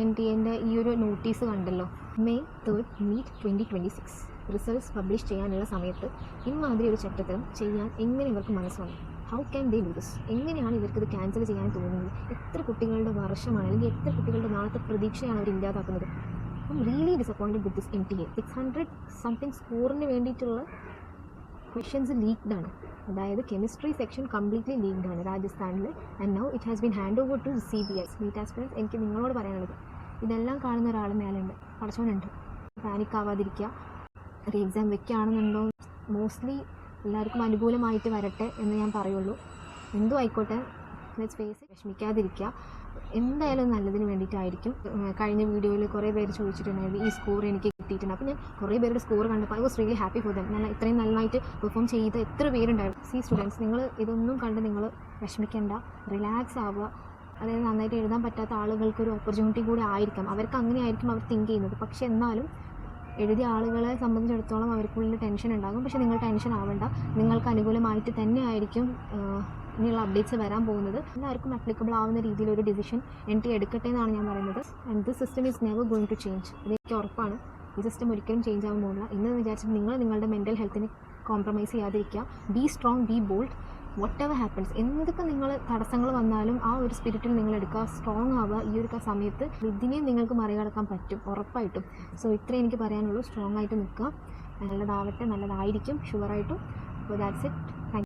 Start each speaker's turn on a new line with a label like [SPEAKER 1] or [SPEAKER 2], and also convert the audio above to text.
[SPEAKER 1] NTA ഈ ഒരു notice കണ്ടല്ലോ, May 3rd NEET 2026 results publish ചെയ്യാനുള്ള സമയത്ത് ഇമാതിരി ഒരു ചട്ടത്തരം ചെയ്യാൻ എങ്ങനെ ഇവർക്ക് മനസ്സ് വന്നു? How can they do this? എങ്ങനെയാണ് ഇവർക്കിത് ക്യാൻസൽ ചെയ്യാൻ തോന്നുന്നത്? എത്ര കുട്ടികളുടെ വർഷമാണ്, അല്ലെങ്കിൽ എത്ര കുട്ടികളുടെ നാളത്തെ പ്രതീക്ഷയാണ് അവർ ഇല്ലാതാക്കുന്നത്? I am really disappointed with this NTA. 600 something സ്കോറിന് വേണ്ടിയിട്ടുള്ള ക്വസ്റ്റ്യൻസ് ലീക്ക്ഡ് ആണ്. അതായത് കെമിസ്ട്രി സെക്ഷൻ കംപ്ലീറ്റ്ലി ലീക്ക്ഡ് ആണ് രാജസ്ഥാനിൽ. And now it has been hand over to CBI. NEET aspirants, എനിക്ക് നിങ്ങളോട് പറയാനുള്ളത്, ഇതെല്ലാം കാണുന്ന ഒരാൾ മേലുണ്ട്, പഠിച്ചവനുണ്ട്. പാനിക് ആവാതിരിക്കുക. ഒരു എക്സാം വെക്കുകയാണെന്നുണ്ടോ മോസ്റ്റ്ലി എല്ലാവർക്കും അനുകൂലമായിട്ട് വരട്ടെ എന്ന് ഞാൻ പറയുള്ളൂ. എന്തും ആയിക്കോട്ടെ, ലെറ്റ്സ് ഫേസ്. വിഷമിക്കാതിരിക്കുക. എന്തായാലും നല്ലതിന് വേണ്ടിയിട്ടായിരിക്കും. കഴിഞ്ഞ വീഡിയോയിൽ കുറേ പേര് ചോദിച്ചിട്ടുണ്ടായിരുന്നു ഈ സ്കോർ എനിക്ക് കിട്ടിയിട്ടുണ്ട്. അപ്പോൾ ഞാൻ കുറേ പേരുടെ സ്കോർ കണ്ടപ്പോൾ I was really happy for them. ഞാൻ ഇത്രയും നന്നായിട്ട് പെർഫോം ചെയ്ത എത്ര പേരുണ്ടായിരുന്നു. സ്റ്റുഡൻസ്, നിങ്ങൾ ഇതൊന്നും കണ്ട് നിങ്ങൾ വിഷമിക്കേണ്ട, റിലാക്സ് ആവുക. അതായത് നന്നായിട്ട് എഴുതാൻ പറ്റാത്ത ആളുകൾക്ക് ഒരു ഓപ്പർച്യൂണിറ്റി കൂടി ആയിരിക്കാം, അവർക്ക് അങ്ങനെ ആയിരിക്കും അവർ തിങ്ക് ചെയ്യുന്നത്. പക്ഷേ എന്നാലും എഴുതിയ ആളുകളെ സംബന്ധിച്ചിടത്തോളം അവർക്കുള്ളിൽ ടെൻഷൻ ഉണ്ടാകും. പക്ഷേ നിങ്ങൾ ടെൻഷൻ ആവേണ്ട, നിങ്ങൾക്ക് അനുകൂലമായിട്ട് തന്നെ ആയിരിക്കും ഇനിയുള്ള അപ്ഡേറ്റ്സ് വരാൻ പോകുന്നത്. എല്ലാവർക്കും അപ്ലിക്കബിൾ ആവുന്ന രീതിയിൽ ഒരു ഡിസിഷൻ NTA എടുക്കട്ടെ എന്നാണ് ഞാൻ പറയുന്നത്. And this system is never going to change. അതെനിക്ക് ഉറപ്പാണ്. ഈ സിസ്റ്റം ഒരിക്കലും ചേഞ്ച് ആവാൻ പോകുന്നില്ല. എന്ന് വിചാരിച്ചിട്ട് നിങ്ങൾ നിങ്ങളുടെ മെൻ്റൽ ഹെൽത്തിനെ കോംപ്രമൈസ് ചെയ്യാതിരിക്കുക. B strong, be bold. What ever happens, എന്തൊക്കെ നിങ്ങൾ തടസ്സങ്ങൾ വന്നാലും ആ ഒരു സ്പിരിറ്റിൽ നിങ്ങൾ എടുക്കുക, സ്ട്രോങ് ആവുക. ഈ ഒരു സമയത്ത് ഇതിനെയും നിങ്ങൾക്ക് മറികടക്കാൻ പറ്റും, ഉറപ്പായിട്ടും. സോ ഇത്രയും എനിക്ക് പറയാനുള്ളൂ. സ്ട്രോങ് ആയിട്ട് നിൽക്കുക. നല്ലതാവട്ടെ, നല്ലതായിരിക്കും ഷുവറായിട്ടും. അപ്പോൾ ദാറ്റ്സ് ഇറ്റ്.